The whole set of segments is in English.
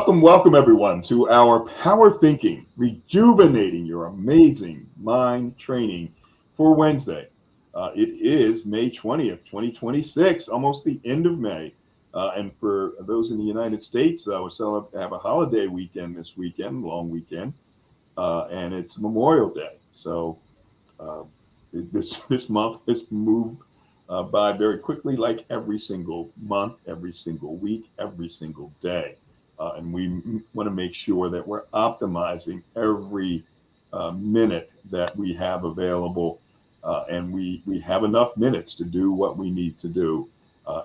Welcome everyone to our Power Thinking, rejuvenating your amazing mind training for Wednesday. It is May 20th, 2026, almost the end of May. And for those in the United States, we still have a holiday weekend this weekend, long weekend, and it's Memorial Day. So uh, this month has moved by very quickly, like every single month, every single week, every single day. And we want to make sure that we're optimizing every minute that we have available, and we have enough minutes to do what we need to do.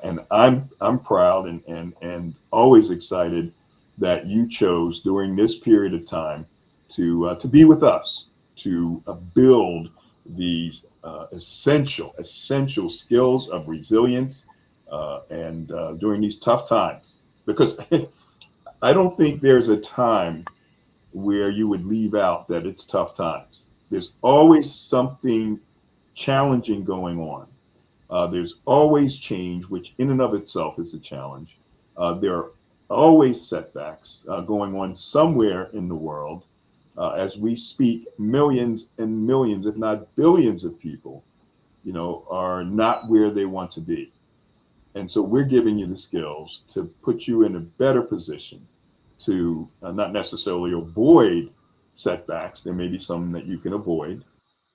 And I'm proud and always excited that you chose during this period of time to be with us to build these essential skills of resilience and during these tough times because I don't think there's a time where you would leave out that it's tough times. There's always something challenging going on. There's always change, which in and of itself is a challenge. There are always setbacks going on somewhere in the world. As we speak, millions and millions, if not billions of people, are not where they want to be. And so we're giving you the skills to put you in a better position to not necessarily avoid setbacks. There may be some that you can avoid,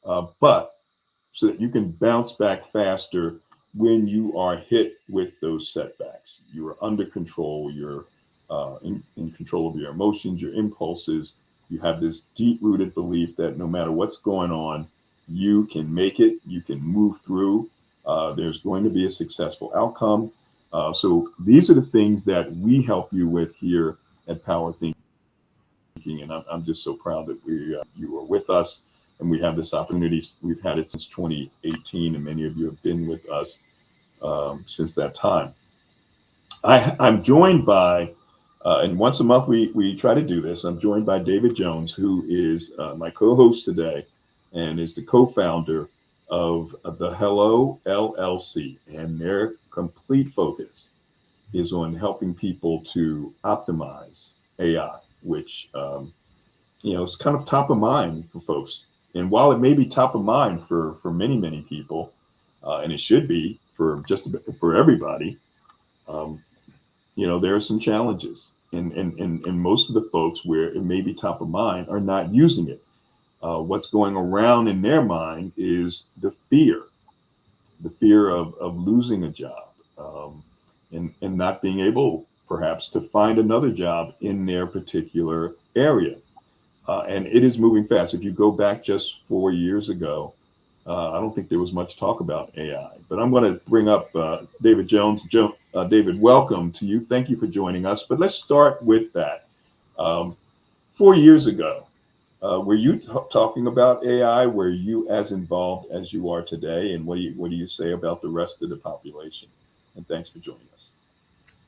but so that you can bounce back faster when you are hit with those setbacks. You are under control. You're in control of your emotions, your impulses. You have this deep rooted belief that no matter what's going on, you can make it, you can move through. There's going to be a successful outcome. So these are the things that we help you with here at Power Thinking, and I'm just so proud that you are with us, and we have this opportunity. We've had it since 2018, and many of you have been with us since that time. I'm joined by, and once a month we try to do this. I'm joined by David Jones, who is my co-host today, and is the co-founder of the Hello LLC, and their complete focus is on helping people to optimize AI, which is kind of top of mind for folks. And while it may be top of mind for many people, and it should be for just for everybody, um, there are some challenges, and most of the folks where it may be top of mind are not using it. What's going around in their mind is the fear of losing a job, and not being able perhaps to find another job in their particular area. And it is moving fast. If you go back just 4 years ago, I don't think there was much talk about AI. But I'm going to bring up David Jones. David, welcome to you. Thank you for joining us. But let's start with that. Um, 4 years ago, were you talking about AI? Were you as involved as you are today? And what do you say about the rest of the population? And thanks for joining us.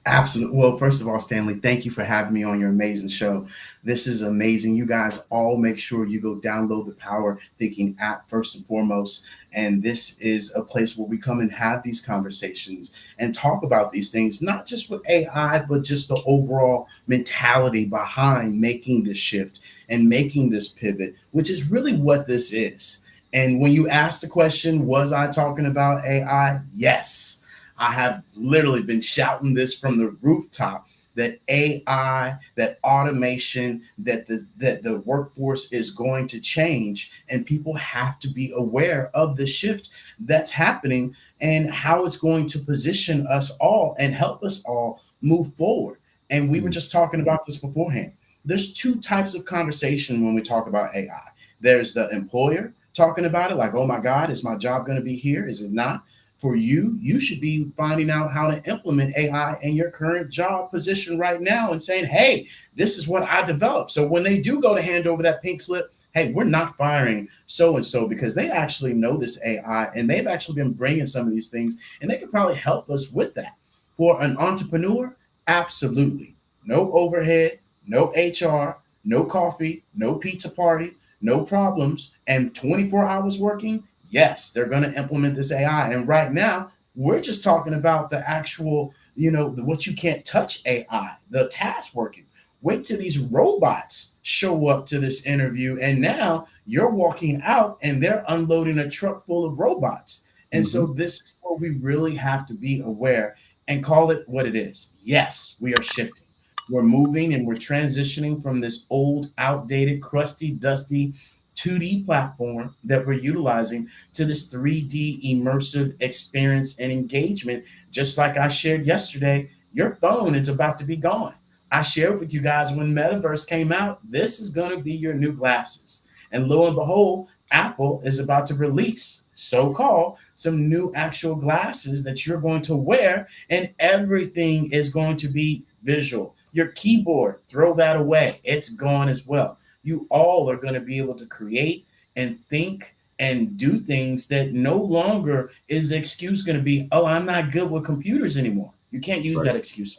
Absolutely. Well, first of all, Stanley, thank you for having me on your amazing show. This is amazing. You guys all make sure you go download the Power Thinking app first and foremost. And this is a place where we come and have these conversations and talk about these things, not just with AI, but just the overall mentality behind making this shift and making this pivot, which is really what this is. And when you ask the question, was I talking about AI? Yes. I have literally been shouting this from the rooftop that AI, that automation, that the workforce is going to change, and people have to be aware of the shift that's happening and how it's going to position us all and help us all move forward. And we were Mm. just talking about this beforehand. There's two types of conversation when we talk about AI. There's the employer talking about it, like, oh my God, is my job going to be here? Is it not? For you, you should be finding out how to implement AI in your current job position right now and saying, hey, this is what I developed. So when they do go to hand over that pink slip, hey, we're not firing so and so because they actually know this AI and they've actually been bringing some of these things and they could probably help us with that. For an entrepreneur, absolutely. No overhead, no HR, no coffee, no pizza party, no problems, and 24 hours working. Yes, they're going to implement this AI. And right now, we're just talking about the actual, what you can't touch AI, the task working. Wait till these robots show up to this interview, and now you're walking out and they're unloading a truck full of robots. And so Mm-hmm. this is where we really have to be aware and call it what it is. Yes, we are shifting. We're moving and we're transitioning from this old, outdated, crusty, dusty 2D platform that we're utilizing to this 3D immersive experience and engagement. Just like I shared yesterday, your phone is about to be gone. I shared with you guys when Metaverse came out, this is going to be your new glasses. And lo and behold, Apple is about to release, so called, some new actual glasses that you're going to wear, and everything is going to be visual. Your keyboard, throw that away. It's gone as well. You all are going to be able to create and think and do things that no longer is the excuse going to be, oh, I'm not good with computers anymore. You can't use Right. that excuse.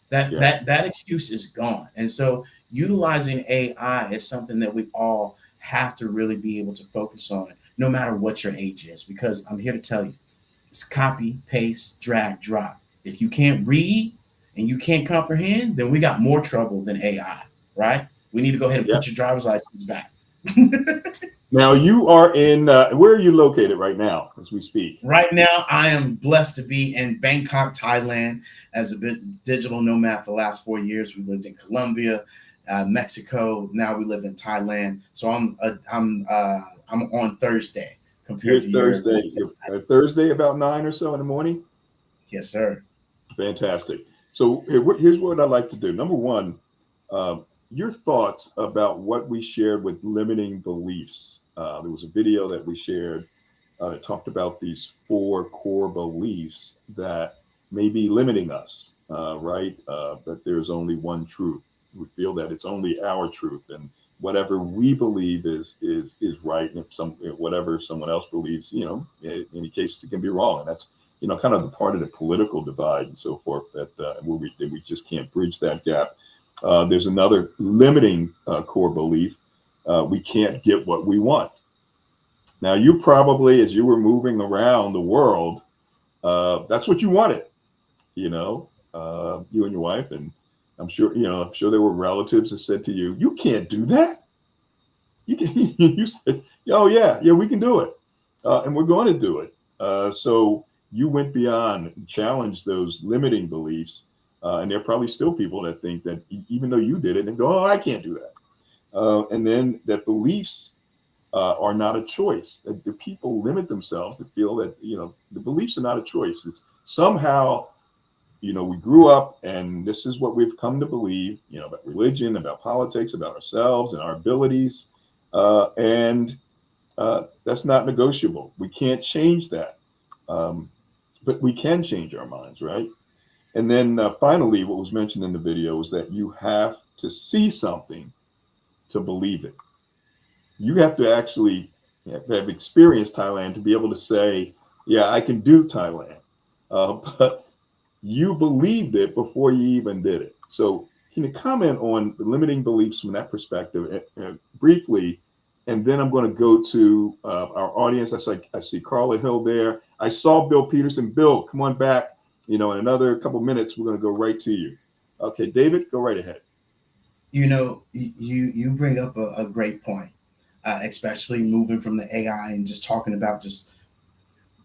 That Yeah. that excuse is gone. And so utilizing AI is something that we all have to really be able to focus on, no matter what your age is, because I'm here to tell you, it's copy, paste, drag, drop. If you can't read and you can't comprehend, then we got more trouble than AI, right? We need to go ahead and Yeah. put your driver's license back. Now you are in. Where are you located right now as we speak? Right now, I am blessed to be in Bangkok, Thailand, as a digital nomad for the last 4 years. We lived in Colombia, Mexico. Now we live in Thailand. So I'm on Thursday You're compared to your Thursday. Wednesday. You're Thursday about 9 or so in the morning. Yes, sir. Fantastic. So here's what I like to do. Number one, your thoughts about what we shared with limiting beliefs. There was a video that we shared that talked about these 4 core beliefs that may be limiting us, right? That there's only one truth. We feel that it's only our truth, and whatever we believe is right, and if whatever someone else believes, in many cases it can be wrong, and that's kind of the part of the political divide and so forth that we just can't bridge that gap. There's another limiting core belief: we can't get what we want. Now, you probably, as you were moving around the world, that's what you wanted, you and your wife, and I'm sure there were relatives that said to you, "You can't do that." You can. You said, "Oh yeah, we can do it, and we're going to do it." So you went beyond and challenged those limiting beliefs, and there are probably still people that think that even though you did it, and go, "Oh, I can't do that," and then that beliefs are not a choice. That the people limit themselves to feel that the beliefs are not a choice. It's somehow we grew up and this is what we've come to believe, about religion, about politics, about ourselves and our abilities, and that's not negotiable. We can't change that, but we can change our minds, right? And then finally, what was mentioned in the video is that you have to see something to believe it. You have to actually have experienced Thailand to be able to say, yeah, I can do Thailand. But you believed it before you even did it. So can you comment on the limiting beliefs from that perspective briefly? And then I'm going to go to our audience. I see Carla Hill there. I saw Bill Peterson. Bill, come on back. In another couple minutes, we're going to go right to you. Okay, David, go right ahead. You bring up a great point, especially moving from the AI and just talking about just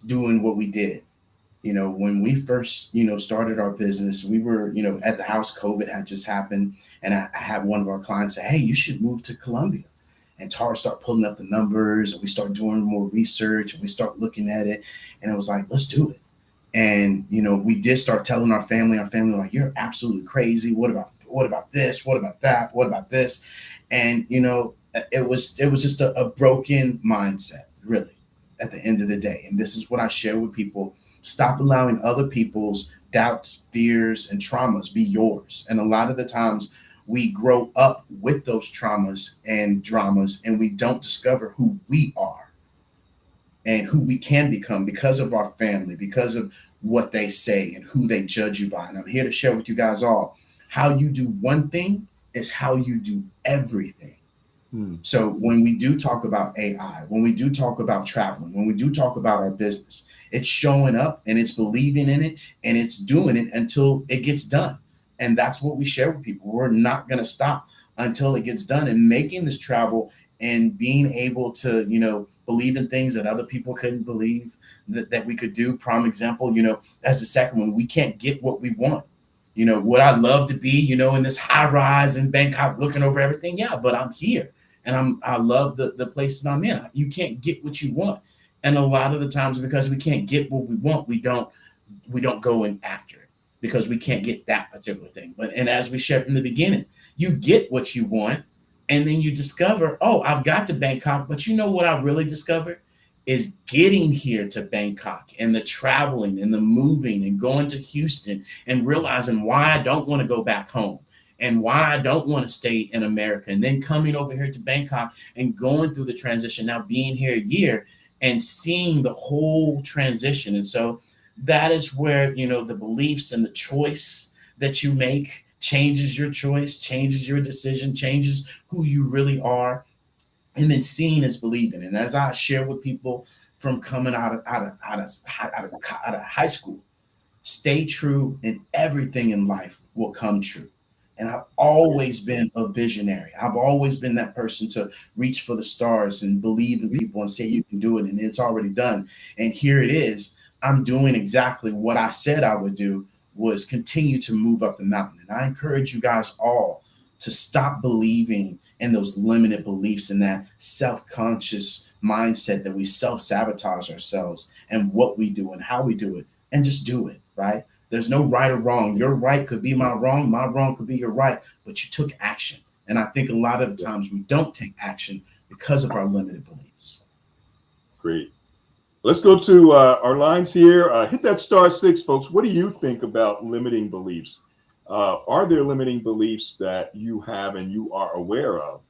doing what we did. When we first, started our business, we were, at the house. COVID had just happened, and I had one of our clients say, "Hey, you should move to Colombia." And Tara start pulling up the numbers, and we start doing more research, and we start looking at it, and it was like, let's do it. And we did start telling our family like, "You're absolutely crazy. What about this? What about that? What about this?" And it was just a broken mindset, really, at the end of the day. And this is what I share with people: stop allowing other people's doubts, fears, and traumas be yours. And a lot of the times we grow up with those traumas and dramas, and we don't discover who we are and who we can become because of our family, because of what they say and who they judge you by. And I'm here to share with you guys all: how you do one thing is how you do everything. So when we do talk about AI, when we do talk about traveling, when we do talk about our business, it's showing up and it's believing in it and it's doing it until it gets done. And that's what we share with people. We're not going to stop until it gets done. And making this travel and being able to, believe in things that other people couldn't believe that we could do. Prime example, as the second one, we can't get what we want. Would I love to be, in this high rise in Bangkok looking over everything? Yeah, but I'm here and I love the place that I'm in. You can't get what you want. And a lot of the times, because we can't get what we want, we don't go in after it because we can't get that particular thing. And as we shared from the beginning, you get what you want, and then you discover, oh, I've got to Bangkok, but you know what I really discovered is getting here to Bangkok and the traveling and the moving and going to Houston and realizing why I don't want to go back home and why I don't want to stay in America. And then coming over here to Bangkok and going through the transition, now being here a year and seeing the whole transition. And so that is where, the beliefs and the choice that you make changes your choice, changes your decision, changes who you really are. And then seeing is believing. And as I share with people from coming out of high school, stay true and everything in life will come true. And I've always been a visionary. I've always been that person to reach for the stars and believe in people and say you can do it and it's already done. And here it is. I'm doing exactly what I said I would do, was continue to move up the mountain. And I encourage you guys all to stop believing in those limited beliefs and that self-conscious mindset that we self-sabotage ourselves and what we do and how we do it, and just do it, right? There's no right or wrong. Your right could be my wrong could be your right, but you took action. And I think a lot of the times we don't take action because of our limited beliefs. Great. Let's go to our lines here. Hit that *6, folks. What do you think about limiting beliefs? Are there limiting beliefs that you have and you are aware of?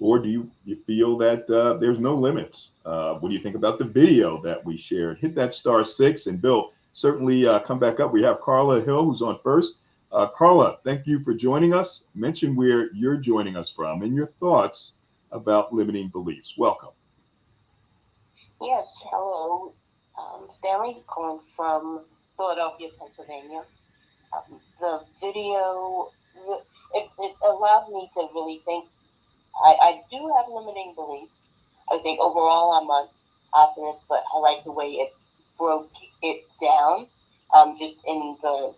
Or do you feel that there's no limits? What do you think about the video that we shared? Hit that *6. And Bill, certainly come back up. We have Carla Hill, who's on first. Carla, thank you for joining us. Mention where you're joining us from and your thoughts about limiting beliefs. Welcome. Yes, hello. Stanley, calling from Philadelphia, Pennsylvania. The video, it allowed me to really think. I do have limiting beliefs. I think overall I'm an optimist, but I like the way it broke it down. Just in the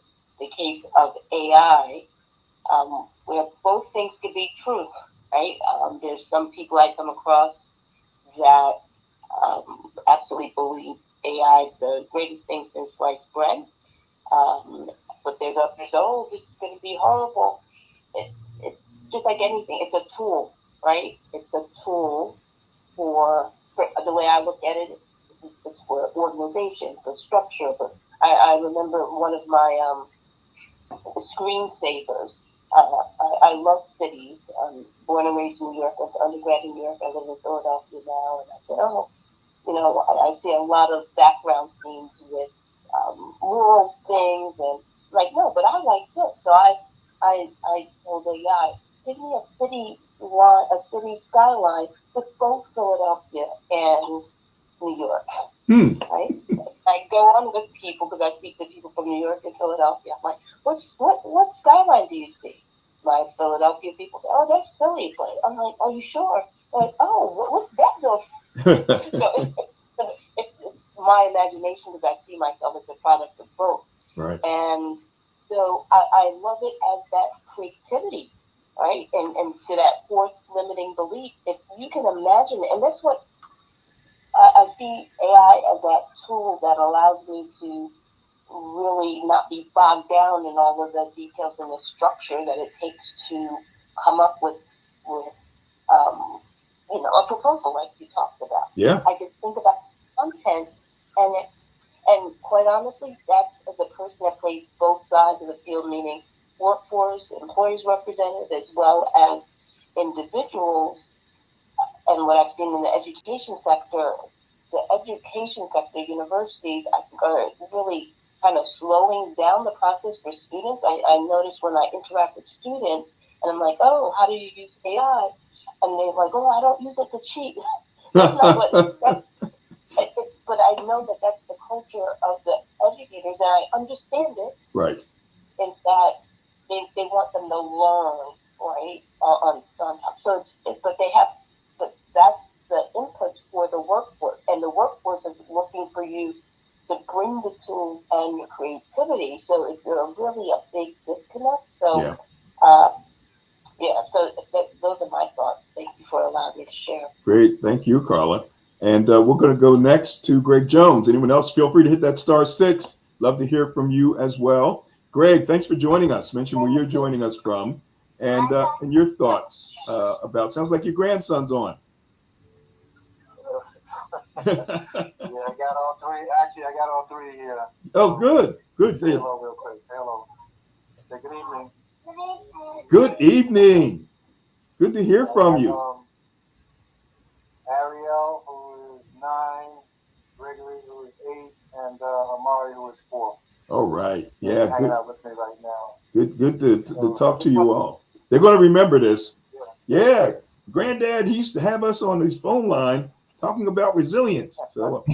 case of AI, where both things could be true, right? There's some people I come across that absolutely believe AI is the greatest thing since sliced bread. But there's others, oh, this is going to be horrible. It's just like anything. It's a tool, right? It's a tool for the way I look at it. It's for organization, for structure. But I remember one of my screensavers. I love cities. I'm born and raised in New York. Went to undergrad in New York. I live in Philadelphia now, and I said, oh, I see a lot of background scenes with rural things, and like, no, but I like this. So I told the guy, give me a city skyline with both Philadelphia and New York. Right? I go on with people because I speak to people from New York and Philadelphia. I'm like, what skyline do you see? My Philadelphia people say, oh, that's Philly. I'm like, are you sure? Like, oh, what's that doing? So it's my imagination because I see myself as a product of both. Right. And so I love it as that creativity, right? And to that fourth limiting belief, if you can imagine it, and that's what I see AI as, that tool that allows me to really not be bogged down in all of the details and the structure that it takes to come up with a proposal like you talked about. Yeah. I could think about content, and quite honestly, that's as a person that plays both sides of the field, meaning workforce, employees represented, as well as individuals. And what I've seen in the education sector, universities, I think are really kind of slowing down the process for students. I notice when I interact with students, and I'm like, oh, how do you use AI? And they're like, oh, I don't use it to cheat. But I know that that's the culture of the educators, and I understand it. Right. in that they want them to learn, right, on top. So but they have, but that's the input for the workforce, and the workforce is looking for you to bring the tools and your creativity. So it's really a big disconnect. So, Yeah. So those are my thoughts. Thank you for allowing me to share. Great. Thank you, Carla. And we're going to go next to Greg Jones. Anyone else, feel free to hit that *6. Love to hear from you as well. Greg, thanks for joining us. Mention where you're joining us from and your thoughts about, sounds like your grandson's on. Yeah, I got all three. Actually, I got all three here. Oh, good. Good. Say hello real quick. Say hello. Say good evening. Good evening. Good to hear from you. Ariel, who is 9, Gregory, who is 8, and Amari, who is 4. All right. Yeah. Hanging Good. out with me right now. Good to talk to you all. They're going to remember this. Yeah. Granddad, he used to have us on his phone line talking about resilience. So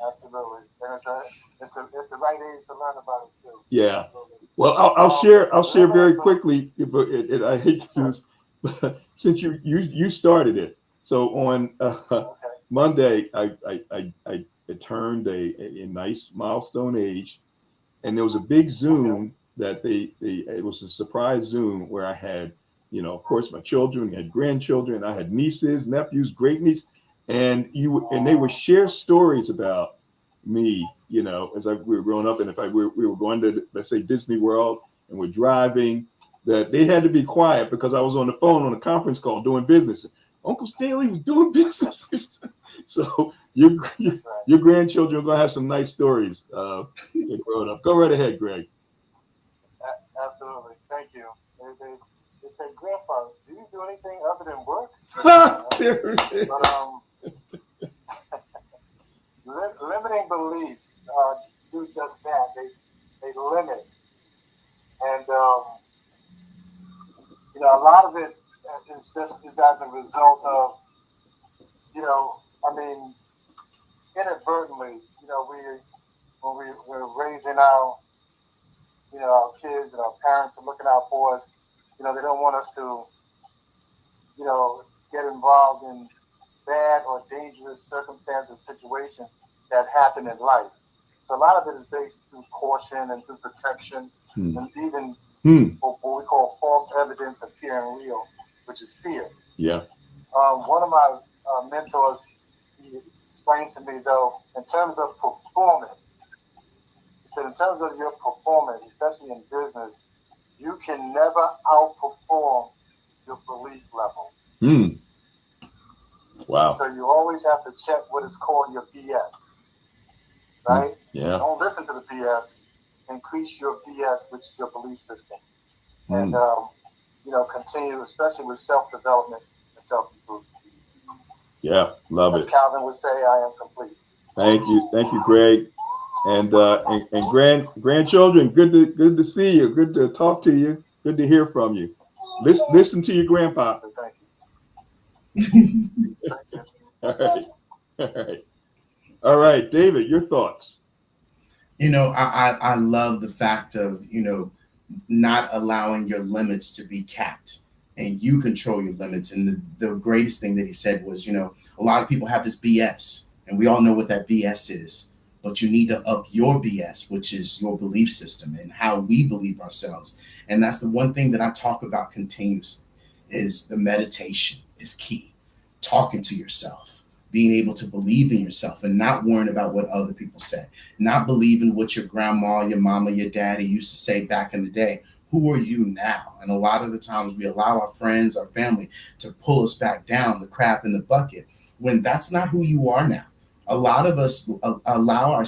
Absolutely. And it's the right age to learn about it too. yeah. Well, I'll share very quickly. But I hate to do this, but since you started it. So on Monday, I turned a nice milestone age, and there was a big Zoom that it was a surprise Zoom where I had, of course, my children, had grandchildren, I had nieces, nephews, great niece, and they would share stories about me, as we were growing up, and if we were going to, let's say, Disney World, and we're driving, that they had to be quiet because I was on the phone on a conference call doing business. Uncle Stanley was doing business. So your grandchildren are going to have some nice stories growing up. Go right ahead, Greg. Absolutely. Thank you. They said, Grandpa, do you do anything other than work? There it is. But limiting beliefs do just that. They limit. And, a lot of it is as a result of, inadvertently, when we're raising our kids and our parents are looking out for us, they don't want us to, get involved in bad or dangerous circumstances, situations that happen in life. So a lot of it is based through caution and through protection, and even what we call false evidence appearing real, which is fear. Yeah. One of my mentors, he explained to me, though, in terms of performance, he said, in terms of your performance, especially in business, you can never outperform your belief level. Wow. So you always have to check what is called your BS, right? Yeah. Don't listen to the BS. Increase your BS, which is your belief system. And, continue, especially with self-development and self-improvement. Yeah, love it. As Calvin would say, I am complete. Thank you, Greg. And grandchildren, good to see you. Good to talk to you. Good to hear from you. Listen to your grandpa. So thank you. All right, David, your thoughts. I love the fact of, not allowing your limits to be capped, and you control your limits. And the greatest thing that he said was, a lot of people have this BS, and we all know what that BS is, but you need to up your BS, which is your belief system and how we believe ourselves. And that's the one thing that I talk about continuously, is the meditation is key. Talking to yourself, being able to believe in yourself and not worrying about what other people say, not believing what your grandma, your mama, your daddy used to say back in the day. Who are you now? And a lot of the times we allow our friends, our family to pull us back down, the crap in the bucket, when that's not who you are now. A lot of us allow our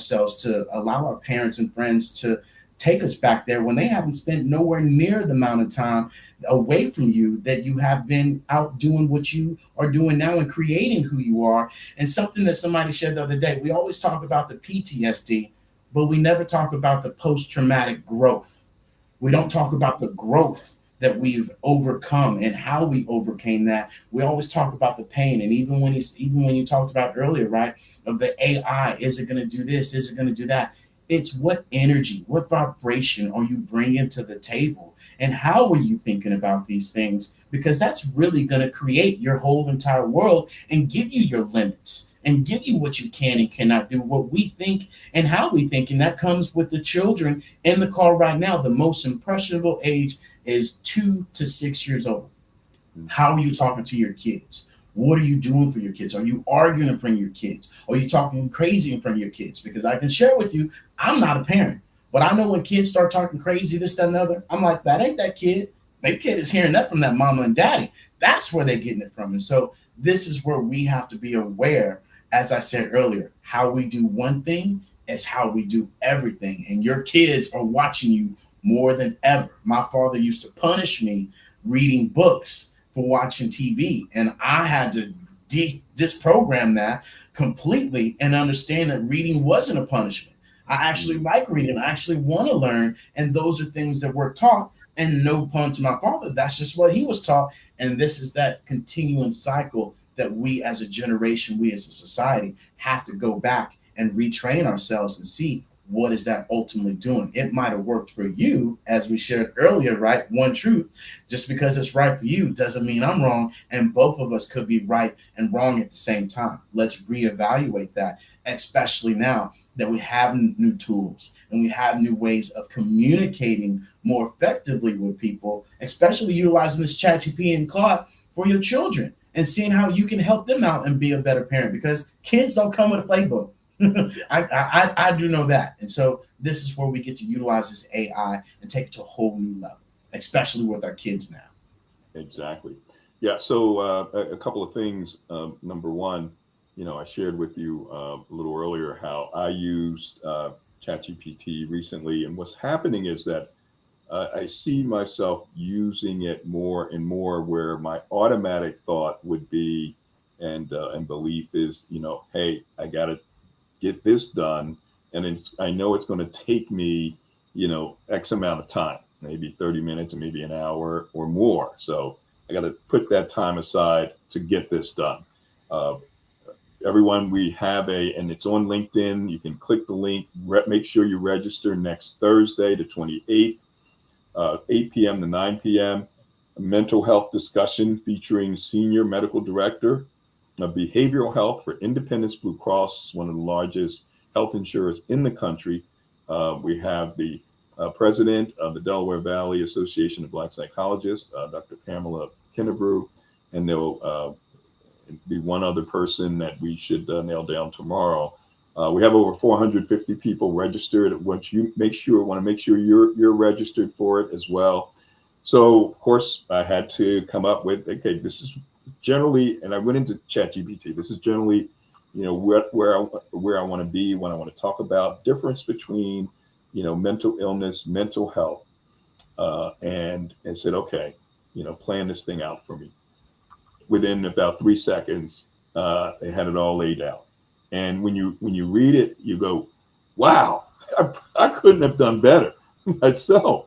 parents and friends to take us back there when they haven't spent nowhere near the amount of time away from you that you have been out doing what you are doing now and creating who you are. And something that somebody shared the other day, we always talk about the PTSD, but we never talk about the post-traumatic growth. We don't talk about the growth that we've overcome and how we overcame that. We always talk about the pain. And even when you talked about earlier, right, of the AI, is it going to do this? Is it going to do that? It's what energy, what vibration are you bringing to the table? And how are you thinking about these things? Because that's really going to create your whole entire world and give you your limits and give you what you can and cannot do, what we think and how we think. And that comes with the children in the car right now. The most impressionable age is 2 to 6 years old. How are you talking to your kids? What are you doing for your kids? Are you arguing in front of your kids? Are you talking crazy in front of your kids? Because I can share with you, I'm not a parent, but I know when kids start talking crazy, this, that, and the other, I'm like, that ain't that kid. That kid is hearing that from that mama and daddy. That's where they're getting it from. And so this is where we have to be aware, as I said earlier, how we do one thing is how we do everything. And your kids are watching you more than ever. My father used to punish me reading books for watching TV. And I had to disprogram that completely and understand that reading wasn't a punishment. I actually like reading. I actually want to learn. And those are things that were taught. And no pun to my father, that's just what he was taught. And this is that continuing cycle that we as a generation, we as a society have to go back and retrain ourselves and see what is that ultimately doing. It might have worked for you, as we shared earlier, right? One truth, just because it's right for you doesn't mean I'm wrong. And both of us could be right and wrong at the same time. Let's reevaluate that, especially now that we have new tools and we have new ways of communicating more effectively with people, especially utilizing this ChatGPT and Claude for your children and seeing how you can help them out and be a better parent, because kids don't come with a playbook. I do know that. And so this is where we get to utilize this AI and take it to a whole new level, especially with our kids now. Exactly. Yeah. So a couple of things. Number one, I shared with you a little earlier how I used ChatGPT recently, and what's happening is that I see myself using it more and more, where my automatic thought would be and belief is, hey, I got to get this done, and I know it's going to take me, X amount of time, maybe 30 minutes and maybe an hour or more. So I got to put that time aside to get this done. Everyone, we have and it's on LinkedIn. You can click the link, make sure you register next Thursday, the 28th, 8 p.m. to 9 p.m. A mental health discussion featuring Senior Medical Director of Behavioral Health for Independence Blue Cross, one of the largest health insurers in the country. We have the president of the Delaware Valley Association of Black Psychologists, Dr. Pamela Kennebrew, and there'll be one other person that we should nail down tomorrow. We have over 450 people registered. Want to make sure you're registered for it as well. So of course I had to come up with, okay, this is generally, and I went into ChatGPT. This is generally, where I want to be when I want to talk about difference between, mental illness, mental health, and said, okay, plan this thing out for me. Within about 3 seconds, they had it all laid out. And when you read it, you go, wow, I couldn't have done better myself.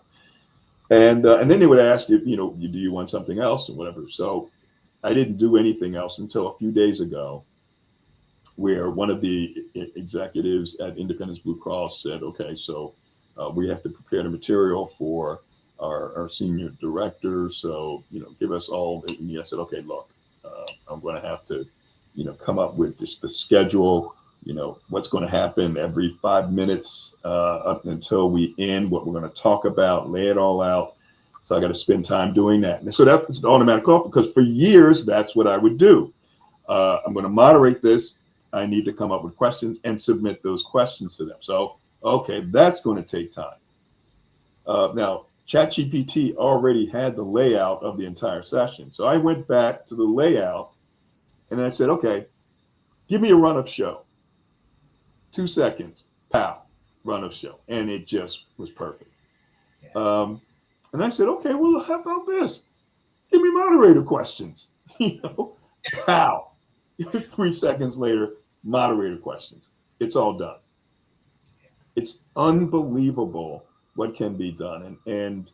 And then they would ask you, do you want something else or whatever. So I didn't do anything else until a few days ago, where one of the executives at Independence Blue Cross said, okay, so we have to prepare the material for our senior director. So, give us all that we need. I said, okay, look, I'm going to have to, come up with just the schedule, what's going to happen every 5 minutes up until we end, what we're going to talk about, lay it all out. So I got to spend time doing that. And so that's an automatic off, because for years, that's what I would do. I'm going to moderate this. I need to come up with questions and submit those questions to them. So, okay, that's going to take time. Now, ChatGPT already had the layout of the entire session. So I went back to the layout and I said, okay, give me a run of show. 2 seconds, pow, run of show. And it just was perfect. Yeah. And I said, okay, well, how about this? Give me moderator questions. Pow. 3 seconds later, moderator questions. It's all done. It's unbelievable what can be done. And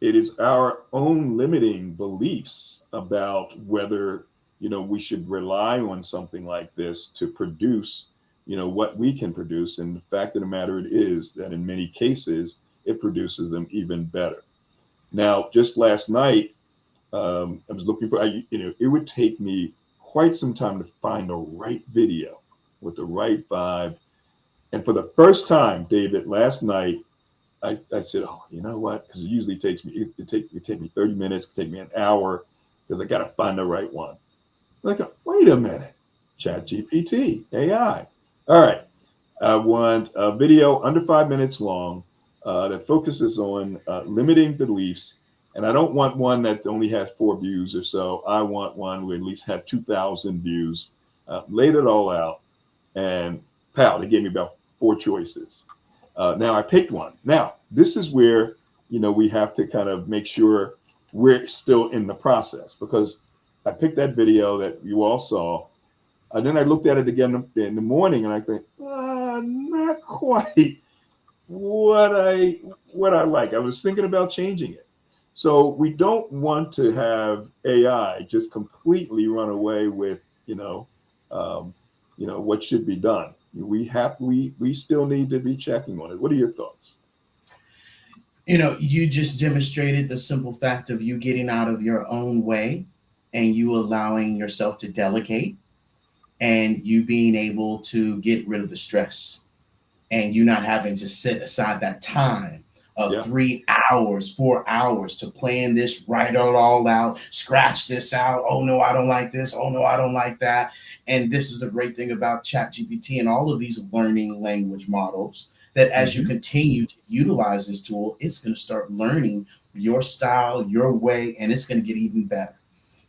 it is our own limiting beliefs about whether, we should rely on something like this to produce what we can produce. And the fact of the matter is that in many cases, it produces them even better. Now, just last night, I was looking for, it would take me quite some time to find the right video with the right vibe. And for the first time, David, last night, I said, oh, you know what? Because it usually takes me, it take me 30 minutes, take me an hour, because I got to find the right one. Like, wait a minute, ChatGPT, AI. All right, I want a video under 5 minutes long that focuses on limiting beliefs. And I don't want one that only has 4 views or so. I want one where at least have 2,000 views. Laid it all out, and pow, they gave me about 4 choices. Now I picked one. Now, this is where, we have to kind of make sure we're still in the process, because I picked that video that you all saw. And then I looked at it again in the morning and I think, not quite what I like. I was thinking about changing it. So we don't want to have AI just completely run away with, what should be done. We still need to be checking on it. What are your thoughts? You just demonstrated the simple fact of you getting out of your own way and you allowing yourself to delegate, and you being able to get rid of the stress, and you not having to set aside that time of 3 hours, 4 hours to plan this, write it all out, scratch this out. Oh no, I don't like this. Oh no, I don't like that. And this is the great thing about ChatGPT and all of these learning language models, that as you continue to utilize this tool, it's going to start learning your style, your way, and it's going to get even better.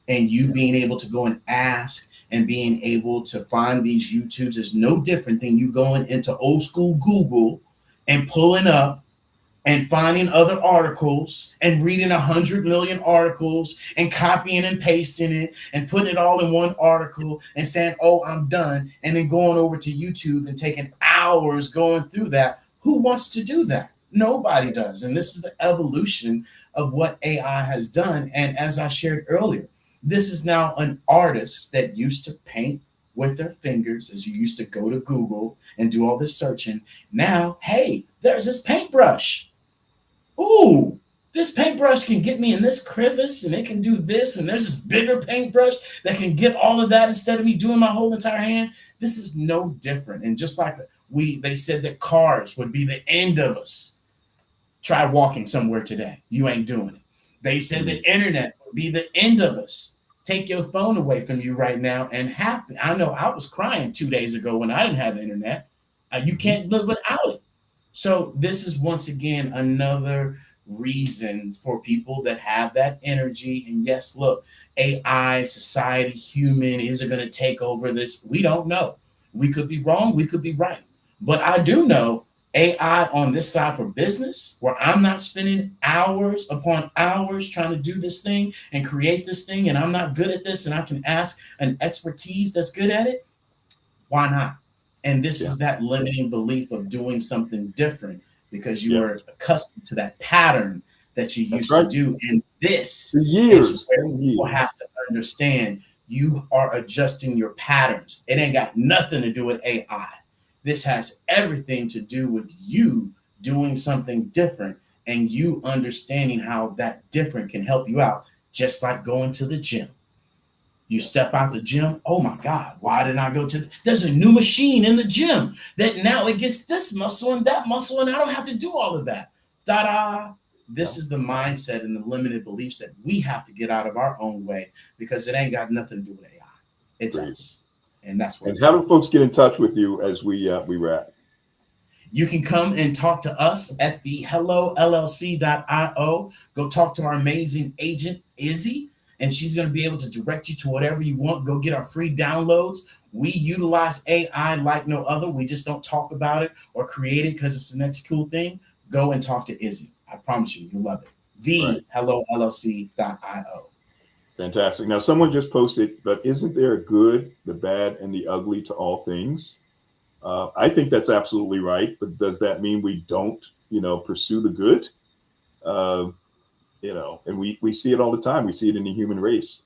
And you being able to go and ask and being able to find these YouTubes is no different than you going into old school Google and pulling up and finding other articles and reading 100 million articles and copying and pasting it and putting it all in one article and saying, oh, I'm done. And then going over to YouTube and taking hours going through that. Who wants to do that? Nobody does. And this is the evolution of what AI has done. And as I shared earlier, this is now an artist that used to paint with their fingers, as you used to go to Google and do all this searching. Now, hey, there's this paintbrush. Ooh, this paintbrush can get me in this crevice and it can do this. And there's this bigger paintbrush that can get all of that instead of me doing my whole entire hand. This is no different. And just like they said that cars would be the end of us. Try walking somewhere today. You ain't doing it. They said the internet would be the end of us. Take your phone away from you right now and happy. I know I was crying 2 days ago when I didn't have the internet. You can't live without it. So this is once again another reason for people that have that energy. And yes, look, AI, society, human, is it going to take over this? We don't know. We could be wrong. We could be right. But I do know AI on this side for business, where I'm not spending hours upon hours trying to do this thing and create this thing, and I'm not good at this, and I can ask an expertise that's good at it. Why not? And this is that limiting belief of doing something different because you are accustomed to that pattern that you used to do. And this is where people have to understand you are adjusting your patterns. It ain't got nothing to do with AI. This has everything to do with you doing something different and you understanding how that different can help you out, just like going to the gym. You step out the gym. Oh my God, why didn't I go to there's a new machine in the gym that now it gets this muscle and that muscle, and I don't have to do all of that. Ta-da. This is the mindset and the limited beliefs that we have to get out of our own way, because it ain't got nothing to do with AI. It's us. And that's what. And how do folks get in touch with you as we wrap? You can come and talk to us at the hellollc.io. Go talk to our amazing agent, Izzy, and she's going to be able to direct you to whatever you want. Go get our free downloads. We utilize AI like no other. We just don't talk about it or create it because it's the next cool thing. Go and talk to Izzy. I promise you, you'll love it. The hellollc.io. Fantastic. Now, someone just posted, but isn't there a good, the bad, and the ugly to all things? I think that's absolutely right. But does that mean we don't, pursue the good? And we see it all the time. We see it in the human race.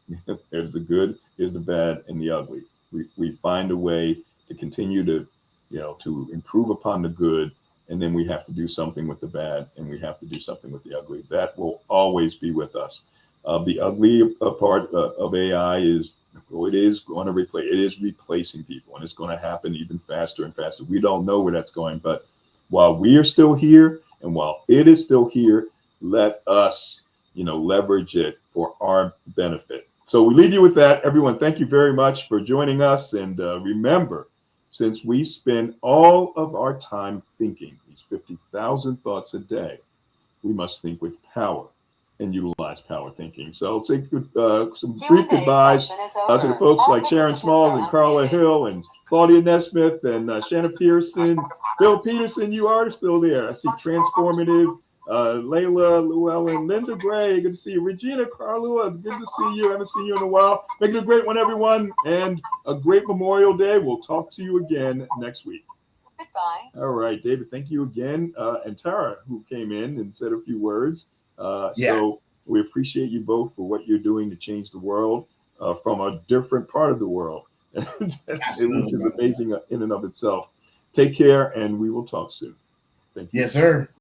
There's the good, there's the bad, and the ugly. We find a way to continue to to improve upon the good. And then we have to do something with the bad, and we have to do something with the ugly. That will always be with us. The ugly part of AI is, it is going to replace, it is replacing people, and it's going to happen even faster and faster. We don't know where that's going, but while we are still here, and while it is still here, let us, leverage it for our benefit. So we leave you with that. Everyone, thank you very much for joining us. And remember, since we spend all of our time thinking, these 50,000 thoughts a day, we must think with power and utilize power thinking. So I'll say some brief goodbyes to the folks like Sharon Smalls and Carla Hill and Claudia Nesmith and Shanna Pearson. Bill Peterson, you are still there. I see Transformative, Layla Llewellyn, Linda Gray, good to see you. Regina Carlua, good to see you. I haven't seen you in a while. Make it a great one, everyone, and a great Memorial Day. We'll talk to you again next week. Goodbye. All right, David, thank you again. And Tara, who came in and said a few words. So we appreciate you both for what you're doing to change the world from a different part of the world, which is amazing in and of itself. Take care, and we will talk soon. Thank you. Yes, sir.